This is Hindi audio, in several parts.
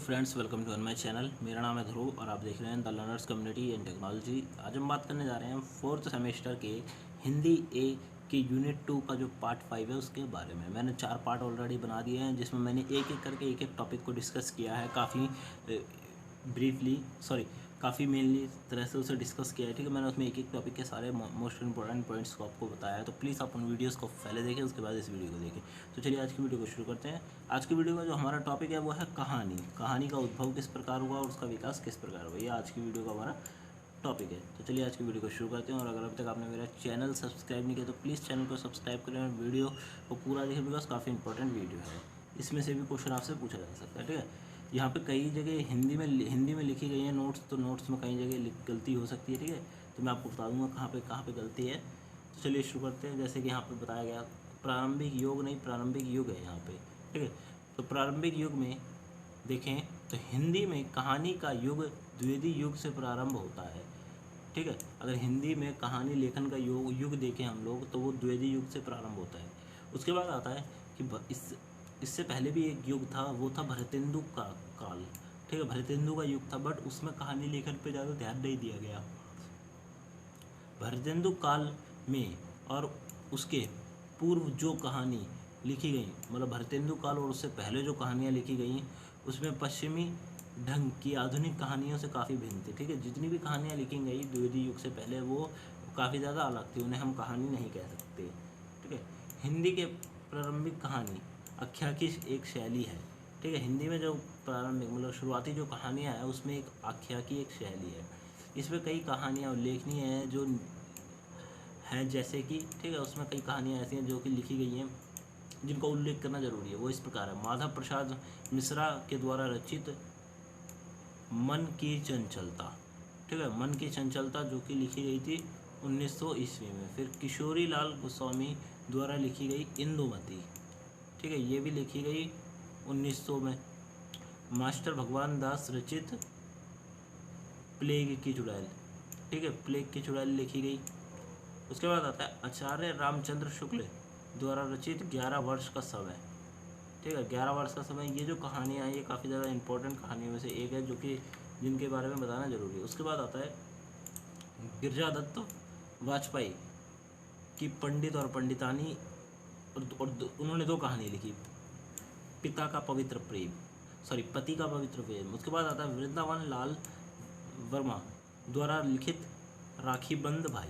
Friends, welcome to my channel. मेरा नाम है ध्रुव और आप देख रहे हैं the learners community and technology. आज हम बात करने जा रहे हैं फोर्थ सेमेस्टर के हिंदी ए के यूनिट 2 का जो पार्ट 5 है उसके बारे में। मैंने 4 पार्ट ऑलरेडी बना दिए हैं जिसमें मैंने एक एक करके एक एक टॉपिक को डिस्कस किया है। काफ़ी काफ़ी मेनली तरह से उसे डिस्कस किया है। ठीक है, मैंने उसमें एक एक टॉपिक के सारे मोस्ट इंपॉर्टेंट पॉइंट्स को आपको बताया है। तो प्लीज़ आप उन वीडियोस को पहले देखें, उसके बाद इस वीडियो को देखें। तो चलिए आज की वीडियो को शुरू करते हैं। आज की वीडियो का जो हमारा टॉपिक है वो है कहानी। कहानी का उद्भव किस प्रकार हुआ और उसका विकास किस प्रकार हुआ, ये आज की वीडियो का हमारा टॉपिक है। तो चलिए आज की वीडियो को शुरू करते हैं। और अगर अभी तक आपने मेरा चैनल सब्सक्राइब नहीं किया तो प्लीज़ चैनल को सब्सक्राइब करें और वीडियो को पूरा देखें, बिकॉज काफ़ी इंपॉर्टेंट वीडियो है। इसमें से भी क्वेश्चन आपसे पूछा जा सकता है। ठीक है, यहाँ पे कई जगह हिंदी में लिखी गई है नोट्स, तो नोट्स में कई जगह गलती हो सकती है। ठीक है, तो मैं आपको बता दूंगा कहाँ पे गलती है। तो चलिए शुरू करते हैं। जैसे कि यहाँ पे बताया गया प्रारंभिक योग नहीं, प्रारंभिक युग है यहाँ पे। ठीक है, तो प्रारंभिक युग में देखें तो हिंदी में कहानी का युग द्विवेदी युग से प्रारंभ होता है। ठीक है, अगर हिंदी में कहानी लेखन का युग देखें हम लोग तो वो द्विवेदी युग से प्रारंभ होता है। उसके बाद आता है कि इससे पहले भी एक युग था, वो था भरतेंदु का काल। ठीक है, भरतेंदु का युग था, बट उसमें कहानी लेखन पे ज़्यादा ध्यान नहीं दिया गया। भरतेंदु काल में और उसके पूर्व जो कहानी लिखी गई, मतलब भरतेंदु काल और उससे पहले जो कहानियाँ लिखी गई उसमें पश्चिमी ढंग की आधुनिक कहानियों से काफ़ी भिन्न थी। ठीक है, जितनी भी कहानियाँ लिखी गई द्विवेदी युग से पहले वो काफ़ी ज़्यादा अलग थी, उन्हें हम कहानी नहीं कह सकते। ठीक है, हिंदी के प्रारंभिक कहानी आख्याकी एक शैली है। ठीक है, हिंदी में जो प्रारंभिक मतलब शुरुआती जो कहानियाँ हैं उसमें एक आख्याकी एक शैली है। इसमें कई कहानियाँ उल्लेखनीय हैं जो हैं, जैसे कि ठीक है उसमें कई कहानियाँ ऐसी हैं जो कि लिखी गई हैं जिनका उल्लेख करना जरूरी है। वो इस प्रकार है। माधव प्रसाद मिश्रा के द्वारा रचित मन की चंचलता। ठीक है, मन की चंचलता जो कि लिखी गई थी 1900 ईस्वी में। फिर किशोरी लाल गोस्वामी द्वारा लिखी गई इंदुमती। ठीक है, ये भी लिखी गई 1900 में। मास्टर भगवान दास रचित प्लेग की चुड़ैल। ठीक है, प्लेग की चुड़ैल लिखी गई। उसके बाद आता है आचार्य रामचंद्र शुक्ल द्वारा रचित 11 वर्ष का समय। ठीक है, 11 वर्ष का समय। ये जो कहानियाँ हैं ये काफ़ी ज़्यादा इंपॉर्टेंट कहानियों में से एक है जो कि जिनके बारे में बताना जरूरी है। उसके बाद आता है गिरिजा दत्त वाजपेयी की पंडित और पंडितानी, और उन्होंने 2 कहानी लिखी, पति का पवित्र प्रेम। उसके बाद आता है वृंदावन लाल वर्मा द्वारा लिखित राखी बंद भाई।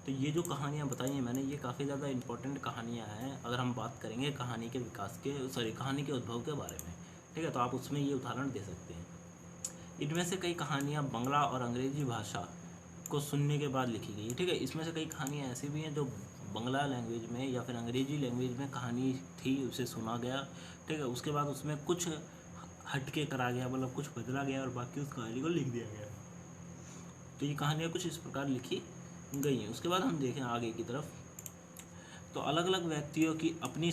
तो ये जो कहानियाँ बताई हैं मैंने, ये काफ़ी ज़्यादा इंपॉर्टेंट कहानियाँ हैं अगर हम बात करेंगे कहानी के कहानी के उद्भव के बारे में। ठीक है, तो आप उसमें ये उदाहरण दे सकते हैं। इनमें से कई कहानियाँ बांग्ला और अंग्रेजी भाषा को सुनने के बाद लिखी गई है। ठीक है, इसमें से कई कहानियाँ ऐसी भी हैं जो बांग्ला लैंग्वेज में या फिर अंग्रेजी लैंग्वेज में कहानी थी, उसे सुना गया। ठीक है, उसके बाद उसमें कुछ हटके करा गया, मतलब कुछ बदला गया और बाकी उस कहानी को लिख दिया गया। तो ये कहानियाँ कुछ इस प्रकार लिखी गई हैं। उसके बाद हम देखें आगे की तरफ तो अलग अलग व्यक्तियों की अपनी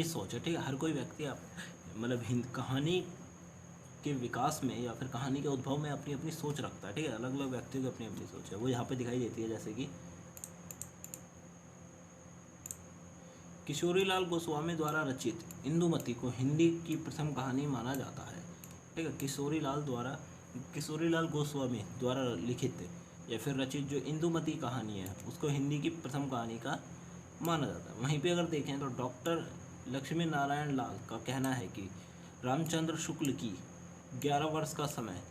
सोच है। ठीक है, हर कोई व्यक्ति मतलब कहानी के विकास में या फिर कहानी के उद्भव में अपनी अपनी सोच रखता है। ठीक है, अलग अलग व्यक्तियों की अपनी अपनी सोच है, वो यहाँ पे दिखाई देती है। जैसे कि किशोरीलाल गोस्वामी द्वारा रचित इंदुमती को हिंदी की प्रथम कहानी माना जाता है। ठीक है, किशोरीलाल गोस्वामी द्वारा लिखित या फिर रचित जो इंदुमती कहानी है उसको हिंदी की प्रथम कहानी का माना जाता है। वहीं पे अगर देखें तो डॉक्टर लक्ष्मी नारायण लाल का कहना है कि रामचंद्र शुक्ल की 11 वर्ष का समय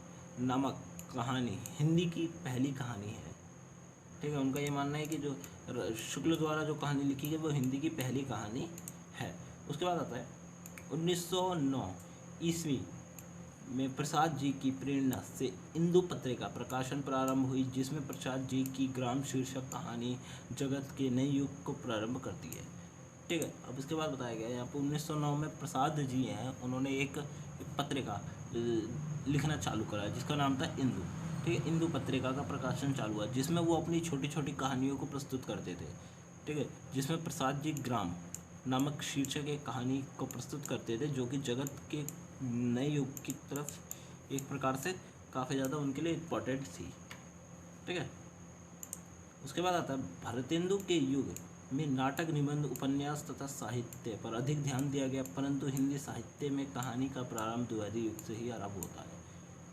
नामक कहानी हिंदी की पहली कहानी है। ठीक है, उनका ये मानना है कि जो शुक्ल द्वारा जो कहानी लिखी है वो हिंदी की पहली कहानी है। उसके बाद आता है 1909 ईस्वी में प्रसाद जी की प्रेरणा से इंदु पत्रिका प्रकाशन प्रारंभ हुई, जिसमें प्रसाद जी की ग्राम शीर्षक कहानी जगत के नए युग को प्रारंभ करती है। ठीक है, अब इसके बाद बताया गया यहाँ पर 1909 में प्रसाद जी हैं, उन्होंने एक पत्रिका लिखना चालू करा जिसका नाम था इंदु। ठीक है, इंदु पत्रिका का प्रकाशन चालू हुआ जिसमें वो अपनी छोटी छोटी कहानियों को प्रस्तुत करते थे। ठीक है, जिसमें प्रसाद जी ग्राम नामक शीर्षक एक कहानी को प्रस्तुत करते थे जो कि जगत के नए युग की तरफ एक प्रकार से काफ़ी ज़्यादा उनके लिए इम्पोर्टेंट थी। ठीक है, उसके बाद आता है भारतेंदु के युग में नाटक, निबंध, उपन्यास तथा साहित्य पर अधिक ध्यान दिया गया, परंतु हिंदी साहित्य में कहानी का प्रारंभ द्विवेदी युग से ही आरंभ होता है।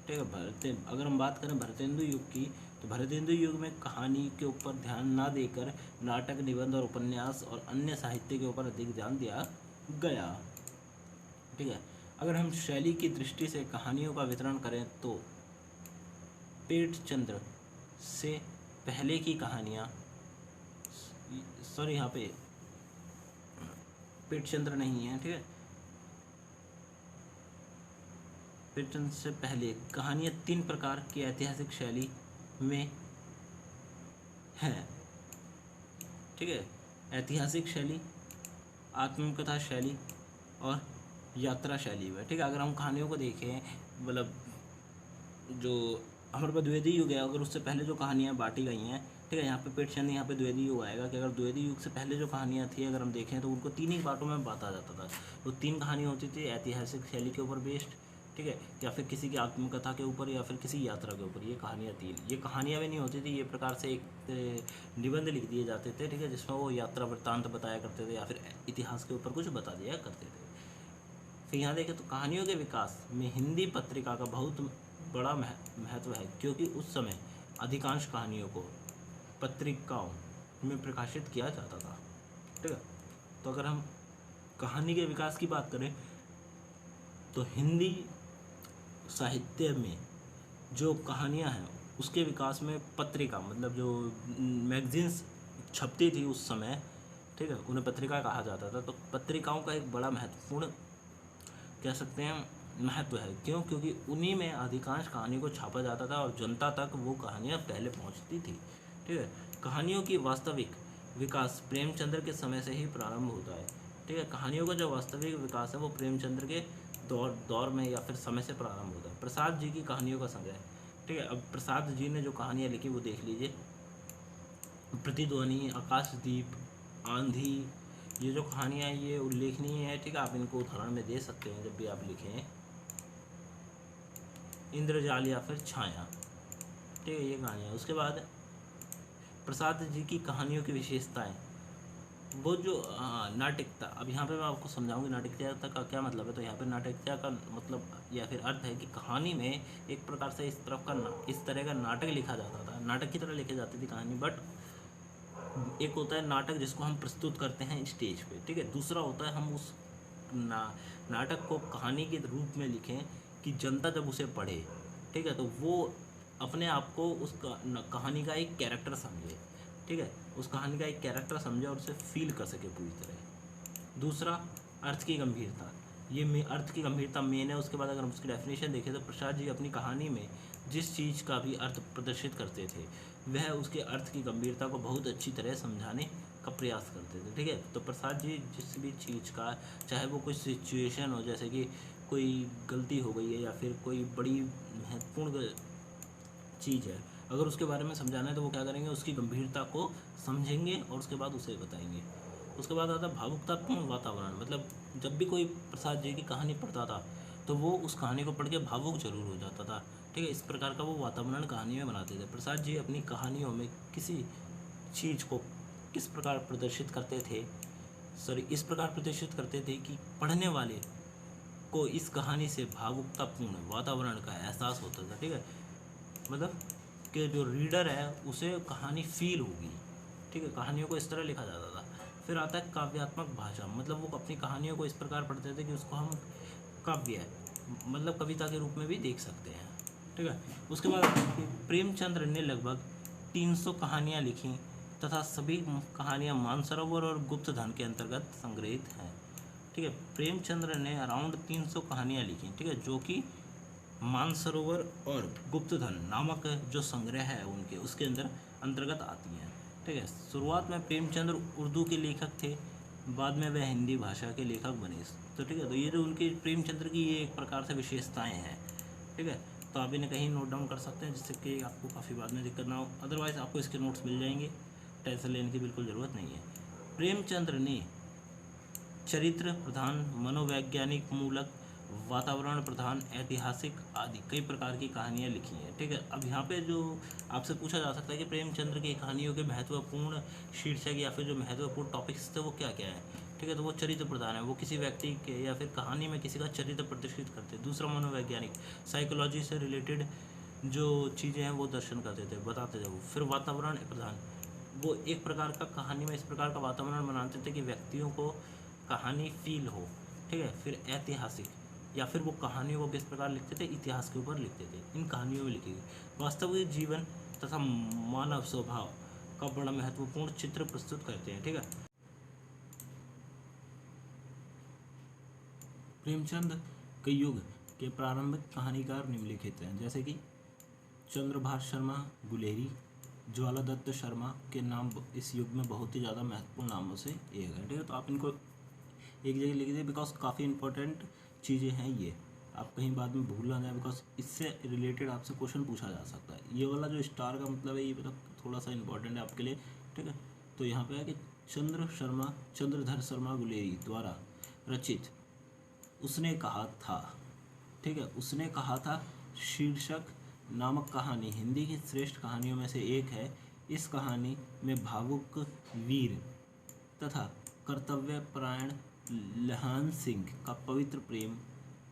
ठीक है, अगर हम बात करें भरतेंदु युग की, तो भरतेंदु युग में कहानी के ऊपर ध्यान ना देकर नाटक, निबंध और उपन्यास और अन्य साहित्य के ऊपर अधिक ध्यान दिया गया। ठीक है, अगर हम शैली की दृष्टि से कहानियों का वितरण करें तो पेटचंद्र से पहले की कहानियाँ, सॉरी यहाँ पे पेटचंद्र नहीं है, ठीक है, पेटचंद्र से पहले कहानियाँ 3 प्रकार की ऐतिहासिक शैली में हैं। ठीक है, ऐतिहासिक शैली, आत्मकथा शैली और यात्रा शैली में। ठीक है, अगर हम कहानियों को देखें, मतलब जो हमारे पास द्विवेदी युग है, अगर उससे पहले जो कहानियाँ बांटी गई हैं, ठीक है, यहाँ पे पेटचंद, यहाँ पे द्विवेदी युग आएगा कि अगर द्विवेदी युग से पहले जो कहानियाँ थी अगर हम देखें तो उनको 3 ही पार्टों में बांटा जाता था। वो 3 कहानियाँ होती थी ऐतिहासिक शैली के ऊपर बेस्ड, ठीक है, या फिर किसी की आत्मकथा के ऊपर, या फिर किसी यात्रा के ऊपर। ये कहानियाँ 3, ये कहानियाँ भी नहीं होती थी, ये प्रकार से एक निबंध लिख दिए जाते थे, ठीक है, जिसमें वो यात्रा वृत्तांत बताया करते थे या फिर इतिहास के ऊपर कुछ बता दिया करते थे। फिर यहाँ देखें तो कहानियों के विकास में हिंदी पत्रिका का बहुत बड़ा महत्व है, क्योंकि उस समय अधिकांश कहानियों को पत्रिकाओं में प्रकाशित किया जाता था। ठीक है, तो अगर हम कहानी के विकास की बात करें तो हिंदी साहित्य में जो कहानियाँ हैं उसके विकास में पत्रिका, मतलब जो मैगजीन्स छपती थी उस समय, ठीक है, उन्हें पत्रिका कहा जाता था। तो पत्रिकाओं का एक बड़ा महत्वपूर्ण कह सकते हैं महत्व है। क्यों? क्योंकि उन्हीं में अधिकांश कहानी को छापा जाता था और जनता तक वो कहानियाँ पहले पहुँचती थी। ठीक है, कहानियों की वास्तविक विकास प्रेमचंद्र के समय से ही प्रारंभ होता है। ठीक है, कहानियों का जो वास्तविक विकास है वो प्रेमचंद्र के दौर में या फिर समय से प्रारंभ होता है। प्रसाद जी की कहानियों का संग्रह, ठीक है, अब प्रसाद जी ने जो कहानियाँ लिखी वो देख लीजिए। प्रतिध्वनि, आकाशदीप, आंधी, ये जो कहानियाँ ये उल्लेखनीय है। ठीक है, आप इनको उदाहरण में दे सकते हैं जब भी आप लिखें। इंद्रजाल या फिर छाया, ठीक है, ये कहानियाँ। उसके बाद प्रसाद जी की कहानियों की विशेषताएं, वो जो नाटकता, अब यहाँ पे मैं आपको समझाऊंगी नाटकीयता का क्या मतलब है। तो यहाँ पे नाटकीयता का मतलब या फिर अर्थ है कि कहानी में एक प्रकार से इस तरह का नाटक लिखा जाता था, नाटक की तरह लिखी जाती थी कहानी। बट एक होता है नाटक जिसको हम प्रस्तुत करते हैं स्टेज पे, ठीक है, दूसरा होता है हम उस नाटक को कहानी के रूप में लिखें कि जनता जब उसे पढ़े, ठीक है, तो वो अपने आप को उस कहानी का एक कैरेक्टर समझे। ठीक है, उस कहानी का एक कैरेक्टर समझे और उसे फील कर सके पूरी तरह। दूसरा, अर्थ की गंभीरता, ये अर्थ की गंभीरता मेन है। उसके बाद अगर हम उसकी डेफिनेशन देखें तो प्रसाद जी अपनी कहानी में जिस चीज़ का भी अर्थ प्रदर्शित करते थे वह उसके अर्थ की गंभीरता को बहुत अच्छी तरह समझाने का प्रयास करते थे। ठीक है, तो प्रसाद जी जिस भी चीज़ का, चाहे वो कोई सिचुएशन हो, जैसे कि कोई गलती हो गई है या फिर कोई बड़ी महत्वपूर्ण चीज़ है, अगर उसके बारे में समझाना है तो वो क्या करेंगे, उसकी गंभीरता को समझेंगे और उसके बाद उसे बताएंगे। उसके बाद आता भावुकतापूर्ण वातावरण, मतलब जब भी कोई प्रसाद जी की कहानी पढ़ता था तो वो उस कहानी को पढ़ के भावुक जरूर हो जाता था। ठीक है, इस प्रकार का वो वातावरण कहानी में बनाते थे। प्रसाद जी अपनी कहानियों में किसी चीज़ को किस प्रकार प्रदर्शित करते थे, इस प्रकार प्रदर्शित करते थे कि पढ़ने वाले को इस कहानी से भावुकतापूर्ण वातावरण का एहसास होता था। ठीक है, मतलब कि जो रीडर है उसे कहानी फील होगी। ठीक है, कहानियों को इस तरह लिखा जाता था। फिर आता है काव्यात्मक भाषा, मतलब वो अपनी कहानियों को इस प्रकार पढ़ते थे कि उसको हम काव्य है, मतलब कविता के रूप में भी देख सकते हैं। ठीक है, उसके बाद प्रेमचंद्र ने लगभग 300 कहानियाँ लिखी तथा सभी कहानियाँ मानसरोवर और गुप्तधन के अंतर्गत संग्रहित हैं। ठीक है, प्रेमचंद्र ने अराउंड 300 कहानियाँ लिखी, ठीक है, जो कि मानसरोवर और गुप्तधन नामक जो संग्रह है उनके, उसके अंतर्गत आती हैं। ठीक है, शुरुआत में प्रेमचंद्र उर्दू के लेखक थे, बाद में वह हिंदी भाषा के लेखक बने। तो ठीक है, तो ये जो उनके प्रेमचंद्र की ये एक प्रकार से विशेषताएं हैं। ठीक है, तो आप इन्हें कहीं नोट डाउन कर सकते हैं जिससे कि आपको काफ़ी बाद में दिक्कत ना हो। अदरवाइज़ आपको इसके नोट्स मिल जाएंगे, टेंशन लेने की बिल्कुल ज़रूरत नहीं है। प्रेमचंद्र ने चरित्र प्रधान, मनोवैज्ञानिक मूलक वातावरण प्रधान, ऐतिहासिक आदि कई प्रकार की कहानियाँ लिखी हैं। ठीक है, अब यहाँ पे जो आपसे पूछा जा सकता है कि प्रेमचंद्र की कहानियों के महत्वपूर्ण शीर्षक या फिर जो महत्वपूर्ण टॉपिक्स थे वो क्या क्या है। ठीक है, तो वो चरित्र प्रधान है, वो किसी व्यक्ति के या फिर कहानी में किसी का चरित्र प्रदर्शित करते हैं। दूसरा मनोवैज्ञानिक, साइकोलॉजी से रिलेटेड जो चीज़ें हैं वो दर्शन करते थे, बताते थे वो। फिर वातावरण प्रधान, वो एक प्रकार का कहानी में इस प्रकार का वातावरण बनाते थे कि व्यक्तियों को कहानी फील हो। ठीक है, फिर ऐतिहासिक, या फिर वो कहानियों को किस प्रकार लिखते थे, इतिहास के ऊपर लिखते थे। इन कहानियों में लिखी गई वास्तविक जीवन तथा मानव स्वभाव का बड़ा महत्वपूर्ण चित्र प्रस्तुत करते हैं। ठीक है, प्रेमचंद के युग के प्रारंभिक कहानीकार निम्नलिखित हैं, जैसे कि चंद्रभाष शर्मा गुलेरी, ज्वाला दत्त शर्मा के नाम इस युग में बहुत ही ज़्यादा महत्वपूर्ण नामों से एक है। ठीक है, तो आप इनको एक जगह लिख दीजिए, बिकॉज काफ़ी इंपॉर्टेंट चीज़ें हैं ये, आप कहीं बाद में भूल ना जाए, बिकॉज इससे रिलेटेड आपसे क्वेश्चन पूछा जा सकता है। ये वाला जो स्टार का मतलब है ये मतलब थोड़ा सा इंपॉर्टेंट है आपके लिए। ठीक है, तो यहाँ पे है कि चंद्रधर शर्मा गुलेरी द्वारा रचित उसने कहा था। ठीक है, उसने कहा था शीर्षक नामक कहानी हिंदी की श्रेष्ठ कहानियों में से एक है। इस कहानी में भावुक वीर तथा कर्तव्यपरायण लहान सिंह का पवित्र प्रेम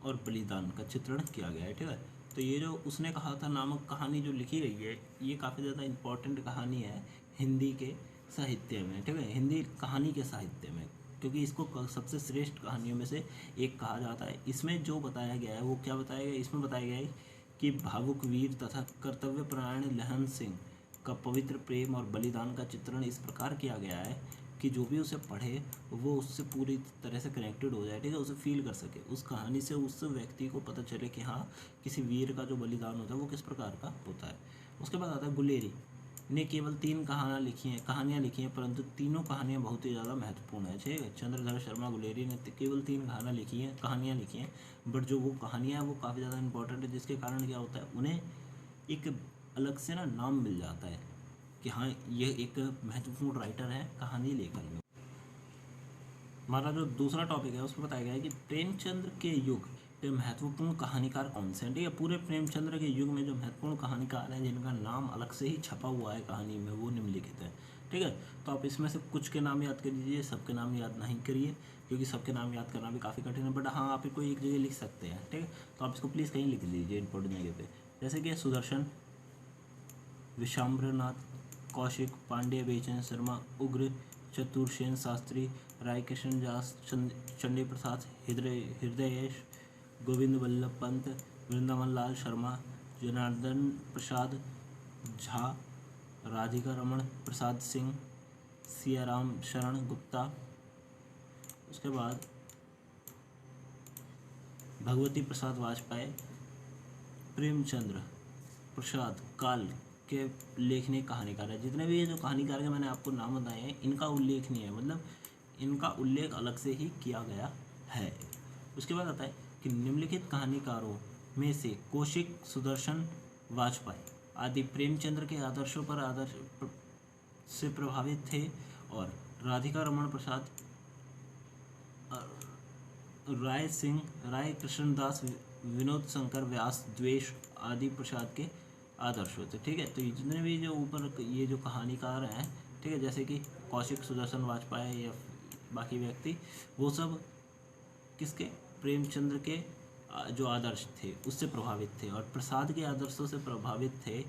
और बलिदान का चित्रण किया गया है। ठीक है, तो ये जो उसने कहा था नामक कहानी जो लिखी गई है ये काफ़ी ज़्यादा इम्पोर्टेंट कहानी है हिंदी के साहित्य में। ठीक है, हिंदी कहानी के साहित्य में, क्योंकि इसको सबसे श्रेष्ठ कहानियों में से एक कहा जाता है। इसमें जो बताया गया है वो क्या बताया गया, इसमें बताया गया है कि भावुक वीर तथा कर्तव्यपरायण लहन सिंह का पवित्र प्रेम और बलिदान का चित्रण इस प्रकार किया गया है कि जो भी उसे पढ़े वो उससे पूरी तरह से कनेक्टेड हो जाए। ठीक है, उसे फील कर सके, उस कहानी से उस व्यक्ति को पता चले कि हाँ किसी वीर का जो बलिदान होता है वो किस प्रकार का होता है। उसके बाद आता है गुलेरी ने केवल 3 कहानियाँ लिखी हैं, परंतु तीनों कहानियाँ बहुत ही ज़्यादा महत्वपूर्ण है। ठीक है, चंद्रधर शर्मा गुलेरी ने केवल 3 कहानियाँ लिखी हैं, बट जो वो कहानियाँ हैं वो काफ़ी ज़्यादा इंपॉर्टेंट है, जिसके कारण क्या होता है उन्हें एक अलग से ना नाम मिल जाता है कि हाँ ये एक महत्वपूर्ण राइटर है कहानी लेखन में। हमारा जो दूसरा टॉपिक है उसमें बताया गया है कि प्रेमचंद्र के युग के महत्वपूर्ण कहानीकार कौन से हैं। ठीक है, पूरे प्रेमचंद्र के युग में जो महत्वपूर्ण कहानीकार हैं जिनका नाम अलग से ही छपा हुआ है कहानी में वो निम्नलिखित है। ठीक है, तो आप इसमें से कुछ के नाम याद कर लीजिए, सबके नाम याद नहीं करिए क्योंकि सबके नाम याद करना भी काफ़ी कठिन है, बट हाँ आप इसको एक जगह लिख सकते हैं। ठीक है, तो आप इसको प्लीज़ कहीं लिख लीजिए इंपॉर्टेंट जगह पे, जैसे कि सुदर्शन, विश्वाम्बरनाथ, कौशिक, पांड्य, बेचन शर्मा, उग्र, चतुर्सेन शास्त्री, रायकिशन दास, चंडी प्रसाद, हृदयेश, गोविंद वल्लभ पंत, वृंदावन लाल शर्मा, जनार्दन प्रसाद झा, राधिका रमण प्रसाद सिंह, सियाराम शरण गुप्ता। उसके बाद भगवती प्रसाद वाजपेयी, प्रेमचंद्र प्रसाद काल के लेखनीय कहानीकार है। जितने भी ये जो कहानीकार के मैंने आपको नाम बताए हैं इनका उल्लेखनीय है, मतलब इनका उल्लेख अलग से ही किया गया है। उसके बाद आता है कि निम्नलिखित कहानीकारों में से कौशिक, सुदर्शन, वाजपेयी आदि प्रेमचंद्र के आदर्शों पर से प्रभावित थे और राधिका रमण प्रसाद, राय कृष्णदास, विनोद शंकर व्यास, द्वेष आदि प्रसाद के आदर्श होते। ठीक है, तो जितने भी जो ऊपर ये जो कहानीकार हैं, ठीक है, जैसे कि कौशिक, सुदर्शन, वाजपेयी या बाकी व्यक्ति, वो सब किसके, प्रेमचंद्र के जो आदर्श थे उससे प्रभावित थे, और प्रसाद के आदर्शों से प्रभावित थे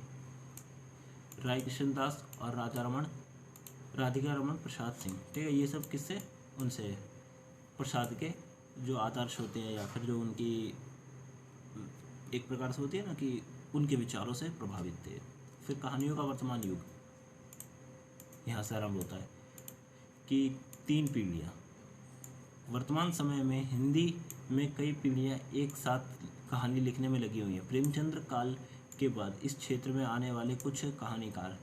राय कृष्णदास और राधिका रमण प्रसाद सिंह। ठीक है, ये सब किससे, उनसे प्रसाद के जो आदर्श होते हैं या फिर जो उनकी एक प्रकार से होती है ना कि उनके विचारों से प्रभावित थे। फिर कहानियों का वर्तमान युग यहाँ से आरंभ होता है कि 3 पीढ़ियाँ। वर्तमान समय में हिंदी में कई पीढ़ियाँ एक साथ कहानी लिखने में लगी हुई हैं। प्रेमचंद्र काल के बाद इस क्षेत्र में आने वाले कुछ कहानीकार,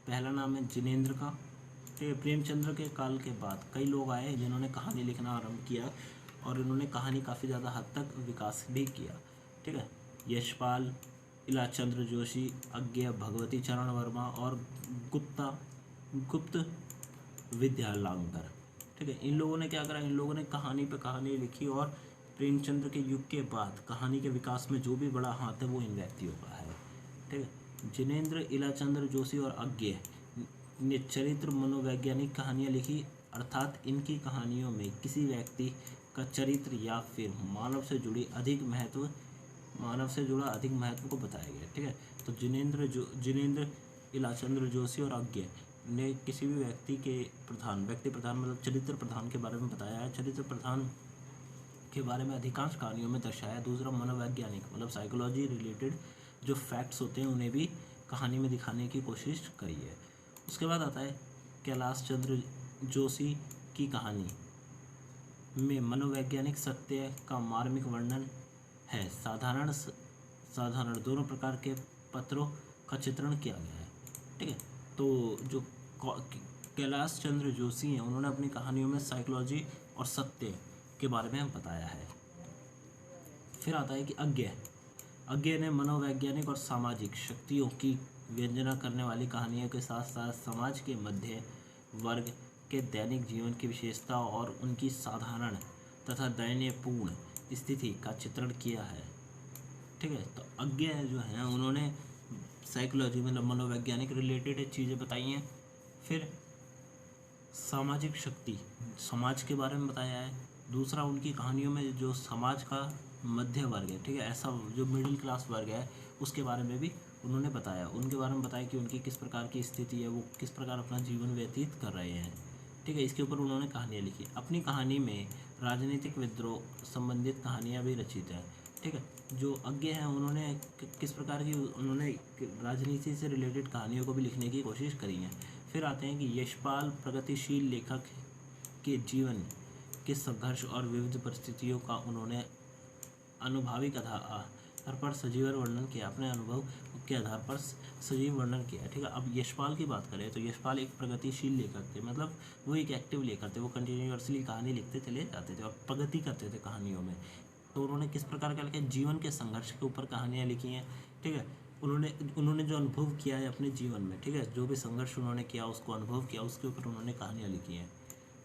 पहला नाम है जिनेंद्र का। प्रेमचंद्र के काल के बाद कई लोग आए जिन्होंने कहानी लिखना आरंभ किया और इन्होंने कहानी काफ़ी ज़्यादा हद तक विकास भी किया। ठीक है, यशपाल, इलाचंद्र जोशी, अज्ञे, भगवती चरण वर्मा और गुप्त विद्यालांकर। ठीक है। इन लोगों ने क्या करा, इन लोगों ने कहानी पे कहानी लिखी और प्रेमचंद्र के युग के बाद कहानी के विकास में जो भी बड़ा हाथ है वो इन व्यक्तियों का है। ठीक है। जिनेंद्र इलाचंद्र जोशी और अज्ञे ने चरित्र मनोवैज्ञानिक कहानियाँ लिखी, अर्थात इनकी कहानियों में किसी व्यक्ति का चरित्र या फिर मानव से जुड़ा अधिक महत्व को बताया गया। ठीक है। तो जिनेंद्र इलाचंद्र जोशी और अज्ञे ने किसी भी व्यक्ति प्रधान मतलब चरित्र प्रधान के बारे में बताया है। चरित्र प्रधान के बारे में अधिकांश कहानियों में दर्शाया। दूसरा, मनोवैज्ञानिक मतलब साइकोलॉजी रिलेटेड जो फैक्ट्स होते हैं उन्हें भी कहानी में दिखाने की कोशिश करी है। उसके बाद आता है कैलाश चंद्र जोशी की कहानी में मनोवैज्ञानिक सत्य का मार्मिक वर्णन है। साधारण दोनों प्रकार के पत्रों का चित्रण किया गया है। ठीक है। तो जो कैलाश चंद्र जोशी हैं उन्होंने अपनी कहानियों में साइकोलॉजी और सत्य के बारे में बताया है। फिर आता है कि अज्ञे ने मनोवैज्ञानिक और सामाजिक शक्तियों की व्यंजना करने वाली कहानियों के साथ साथ समाज के मध्य वर्ग के दैनिक जीवन की विशेषता और उनकी साधारण तथा दयनीयपूर्ण स्थिति का चित्रण किया है। ठीक है। तो अज्ञे जो हैं उन्होंने साइकोलॉजी मतलब मनोवैज्ञानिक रिलेटेड चीज़ें बताई हैं। फिर सामाजिक शक्ति समाज के बारे में बताया है। दूसरा, उनकी कहानियों में जो समाज का मध्य वर्ग है, ठीक है, ऐसा जो मिडिल क्लास वर्ग है उसके बारे में भी उन्होंने बताया। उनके बारे में बताया कि उनकी किस प्रकार की स्थिति है, वो किस प्रकार अपना जीवन व्यतीत कर रहे हैं। ठीक है। इसके ऊपर उन्होंने कहानियाँ लिखी। अपनी कहानी में राजनीतिक विद्रोह संबंधित कहानियाँ भी रचित हैं। ठीक है। जो अज्ञे हैं उन्होंने किस प्रकार की उन्होंने राजनीति से रिलेटेड कहानियों को भी लिखने की कोशिश करी है। फिर आते हैं कि यशपाल प्रगतिशील लेखक के जीवन के संघर्ष और विविध परिस्थितियों का उन्होंने अनुभाविक आधार पर सजीव वर्णन किया। अपने अनुभव के आधार पर सजीव वर्णन किया। ठीक है। अब यशपाल की बात करें तो यशपाल एक प्रगतिशील लेखक थे, मतलब वो एक एक्टिव लेखक थे। वो कंटिन्यूअसली कहानी लिखते चले जाते थे और प्रगति करते थे कहानियों में। तो उन्होंने किस प्रकार के जीवन के संघर्ष के ऊपर कहानियाँ लिखी हैं। ठीक है। उन्होंने जो अनुभव किया है अपने जीवन में, ठीक है, जो भी संघर्ष उन्होंने किया उसको अनुभव किया, उसके ऊपर उन्होंने कहानियाँ लिखी हैं।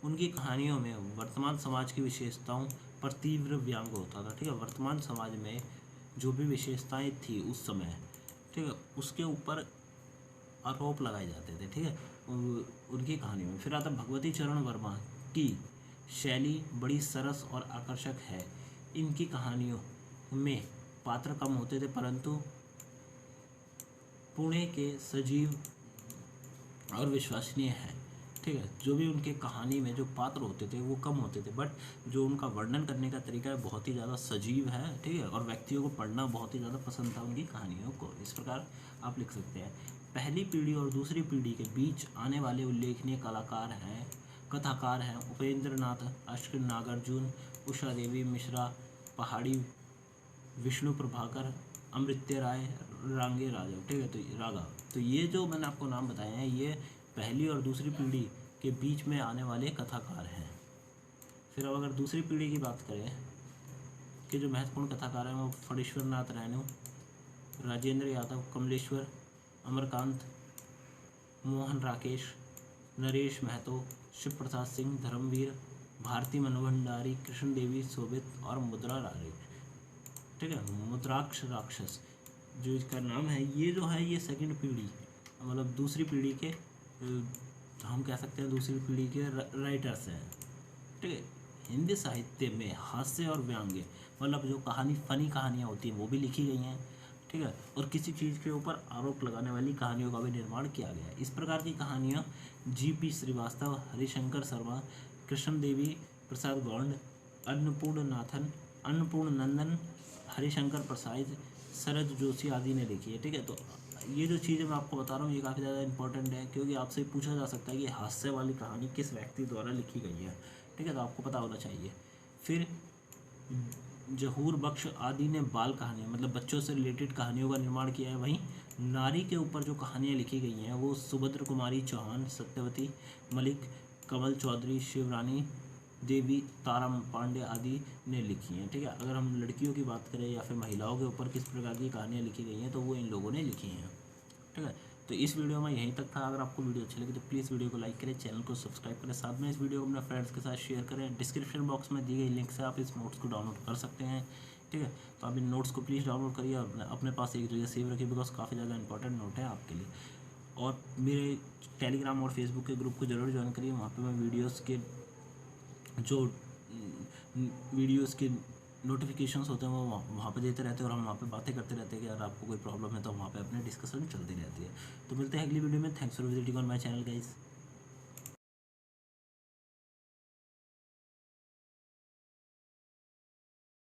उनकी कहानियों में वर्तमान समाज की विशेषताओं पर तीव्र व्यंग्य होता था। ठीक है। वर्तमान समाज में जो भी विशेषताएं थी उस समय, ठीक है, उसके ऊपर आरोप लगाए जाते थे। ठीक है। उनकी कहानियों में। फिर आता भगवती चरण वर्मा की शैली बड़ी सरस और आकर्षक है। इनकी कहानियों में पात्र कम होते थे परंतु पुणे के सजीव और विश्वसनीय है। ठीक है। जो भी उनके कहानी में जो पात्र होते थे वो कम होते थे, बट जो उनका वर्णन करने का तरीका है बहुत ही ज़्यादा सजीव है। ठीक है। और व्यक्तियों को पढ़ना बहुत ही ज़्यादा पसंद था उनकी कहानियों को। इस प्रकार आप लिख सकते हैं। पहली पीढ़ी और दूसरी पीढ़ी के बीच आने वाले उल्लेखनीय कथाकार हैं उपेंद्र नाथ, अश्विन नागार्जुन, उषा देवी मिश्रा, पहाड़ी विष्णु प्रभाकर, अमृत्य राय, रांगे राजा। ठीक है। तो रागा, तो ये जो मैंने आपको नाम बताए हैं ये पहली और दूसरी पीढ़ी के बीच में आने वाले कथाकार हैं। फिर अब अगर दूसरी पीढ़ी की बात करें कि जो महत्वपूर्ण कथाकार हैं वो फणीश्वर नाथ रैणु, राजेंद्र यादव, कमलेश्वर, अमरकांत, मोहन राकेश, नरेश महतो, शिव प्रसाद सिंह, धर्मवीर, भारती मनोभंडारी, कृष्ण देवी शोभित और मुद्रा राकेश। ठीक है। मुद्राक्ष राक्षस जो इसका नाम है, ये जो है ये सेकंड पीढ़ी मतलब दूसरी पीढ़ी के हम कह सकते हैं दूसरी पीढ़ी के राइटर्स हैं। ठीक है। हिंदी साहित्य में हास्य और व्यंग्य मतलब जो फनी कहानियाँ होती हैं वो भी लिखी गई हैं। ठीक है। और किसी चीज़ के ऊपर आरोप लगाने वाली कहानियों का भी निर्माण किया गया है। इस प्रकार की कहानियाँ G.P. श्रीवास्तव, हरिशंकर शर्मा, कृष्ण देवी प्रसाद गौंड, अन्नपूर्ण नंदन, हरिशंकर प्रसाद, शरद जोशी आदि ने लिखी है। ठीक है। तो ये जो चीज़ें मैं आपको बता रहा हूँ ये काफ़ी ज़्यादा इंपॉर्टेंट है क्योंकि आपसे पूछा जा सकता है कि हास्य वाली कहानी किस व्यक्ति द्वारा लिखी गई है। ठीक है। तो आपको पता होना चाहिए। फिर जहूर बख्श आदि ने बाल कहानियाँ मतलब बच्चों से रिलेटेड कहानियों का निर्माण किया है। वहीं नारी के ऊपर जो कहानियाँ लिखी गई हैं वो सुभद्र कुमारी चौहान, सत्यवती मलिक, कमल चौधरी, शिवरानी देवी, तारा पांडे आदि ने लिखी हैं। ठीक है। अगर हम लड़कियों की बात करें या फिर महिलाओं के ऊपर किस प्रकार की कहानियाँ लिखी गई हैं तो वो इन लोगों ने लिखी हैं। ठीक है। तो इस वीडियो में यहीं तक था। अगर आपको वीडियो अच्छी लगी तो प्लीज़ वीडियो को लाइक करें, चैनल को सब्सक्राइब करें, साथ में इस वीडियो को अपने फ्रेंड्स के साथ शेयर करें। डिस्क्रिप्शन बॉक्स में दी गई लिंक से आप इस नोट्स को डाउनलोड कर सकते हैं, ठीक है। तो आप इन नोट्स को प्लीज़ डाउनलोड करिए और अपने पास एक जगह सेव रखिए, बिकॉज काफ़ी ज़्यादा इंपॉर्टेंट नोट है आपके लिए। और मेरे टेलीग्राम और फेसबुक के ग्रुप को ज़रूर ज्वाइन करिए। वहाँ पे मैं वीडियोस के नोटिफिकेशंस होते हैं वो वहाँ पे देते रहते हैं, और हम वहाँ पे बातें करते रहते हैं कि अगर आपको कोई प्रॉब्लम है तो वहाँ पे अपने डिस्कशन चलती रहती है। तो मिलते हैं अगली वीडियो में। Thanks for visiting on my channel guys.